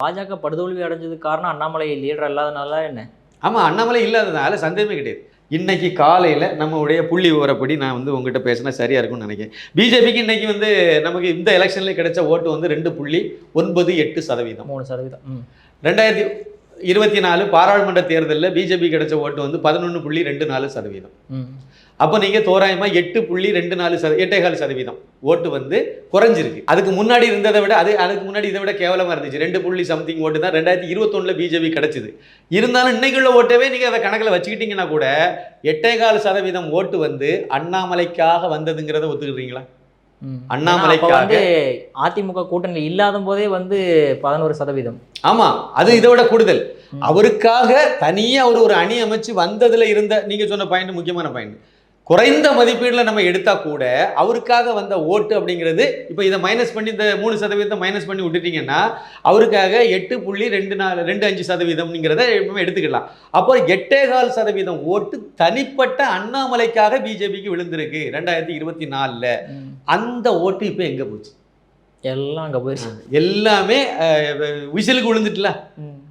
பாஜக படுதோல்வி அடைஞ்சதுக்கு காரணம் அண்ணாமலை லீடர் இல்லாதனால என்ன? ஆமாம், அண்ணாமலை இல்லாததுனால சந்தேகமே கிடையாது. இன்னைக்கு காலையில் நம்மளுடைய புள்ளி விவரப்படி நான் வந்து உங்ககிட்ட பேசினா சரியாக இருக்கும்னு நினைக்கிறேன். பிஜேபிக்கு இன்னைக்கு வந்து நமக்கு இந்த எலெக்ஷனில் கிடைச்ச ஓட்டு வந்து 2.98%. 3%. 2024 பாராளுமன்ற தேர்தலில் பிஜேபி கிடைச்ச ஓட்டு வந்து 11.24%. அப்போ நீங்கள் தோராயமாக 8.24% ஓட்டு வந்து குறைஞ்சிருக்கு. அதுக்கு முன்னாடி இருந்ததை விட அதுக்கு முன்னாடி இதை விட கேவலமாக இருந்துச்சு. 2 சம்திங் ஓட்டு தான் 2021 பிஜேபி கிடைச்சிது. இருந்தாலும் இன்னைக்குள்ள ஓட்டவே நீங்கள் அதை கணக்கில் வச்சுக்கிட்டீங்கன்னா கூட 8.25% ஓட்டு வந்து அண்ணாமலைக்காக வந்ததுங்கிறத ஒத்துக்கிறீங்களா? அண்ணாமலைக்காக அதிமுக கூட்டணி இல்லாத போதே வந்து 11%. ஆமா, அது இதை விட கூடுதல். அவருக்காக தனியா ஒரு அணி அமைச்சு வந்ததுல இருந்த நீங்க சொன்ன பாயிண்ட் முக்கியமான பாயிண்ட். குறைந்த மதிப்பீடுல நம்ம எடுத்தா கூட அவருக்காக வந்த ஓட்டு அப்படிங்கிறது இப்ப இதை மைனஸ் பண்ணி இந்த 3% மைனஸ் பண்ணி விட்டுட்டீங்கன்னா அவருக்காக 8.25%ங்கிறத எடுத்துக்கலாம். அப்போ 8.25% ஓட்டு தனிப்பட்ட அண்ணாமலைக்காக பிஜேபிக்கு விழுந்திருக்கு 2024. அந்த ஓட்டு இப்ப எங்க போச்சு? எல்லாம் அங்க போயிடுச்சு. எல்லாமே விசிலுக்கு விழுந்துட்டுல.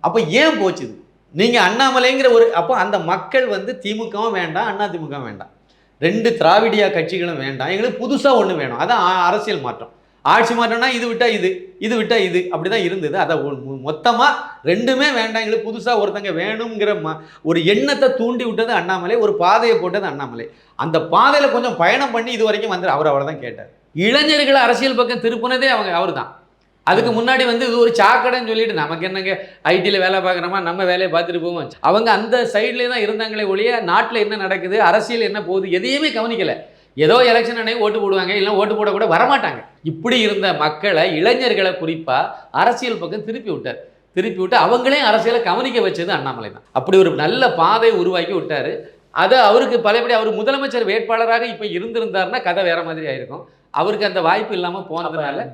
அப்ப ஏன் போச்சுது? நீங்க அண்ணாமலைங்கிற அப்போ அந்த மக்கள் வந்து திமுகவும் வேண்டாம், அண்ணா திமுக வேண்டாம், 2 திராவிடியா கட்சிகளும் வேண்டாம், எங்களுக்கு புதுசா ஒண்ணு வேணும். அதான் அரசியல் மாற்றம். ஆட்சி மாற்றம்னா இது விட்டா இது, இது விட்டா இது, அப்படிதான் இருந்தது. அதை மொத்தமா ரெண்டுமே வேண்டாம், எங்களுக்கு புதுசா ஒருத்தங்க வேணுங்கிற ஒரு எண்ணத்தை தூண்டி விட்டது அண்ணாமலை, ஒரு பாதையை போட்டது அண்ணாமலை. அந்த பாதையில கொஞ்சம் பயணம் பண்ணி இது வரைக்கும் வந்து அவரைதான் கேட்டார். இளைஞர்களை அரசியல் பக்கம் திருப்பினதே அவர் தான். அதுக்கு முன்னாடி வந்து இது ஒரு சாக்கடைன்னு சொல்லிட்டு நமக்கு என்னங்க ஐடியில் வேலை பார்க்குறோமா, நம்ம வேலையை பார்த்துட்டு போவோம். அவங்க அந்த சைட்லேயே தான் இருந்தாங்களே ஒழிய நாட்டில் என்ன நடக்குது, அரசியல் என்ன போகுது, எதையுமே கவனிக்கலை. ஏதோ எலெக்ஷன் அன்னைக்கு ஓட்டு போடுவாங்க, இல்லை ஓட்டு போட கூட வரமாட்டாங்க. இப்படி இருந்த மக்களை, இளைஞர்களை குறிப்பாக அரசியல் பக்கம் திருப்பி விட்டு அவங்களே அரசியலை கவனிக்க வச்சது அண்ணாமலை தான். அப்படி ஒரு நல்ல பாதை உருவாக்கி விட்டார். அதை அவருக்கு பலபடி அவர் முதலமைச்சர் வேட்பாளராக இப்போ இருந்திருந்தாருன்னா கதை வேற மாதிரி ஆயிருக்கும். அவருக்கு அந்த வாய்ப்பு இல்லாமல் போனதுனால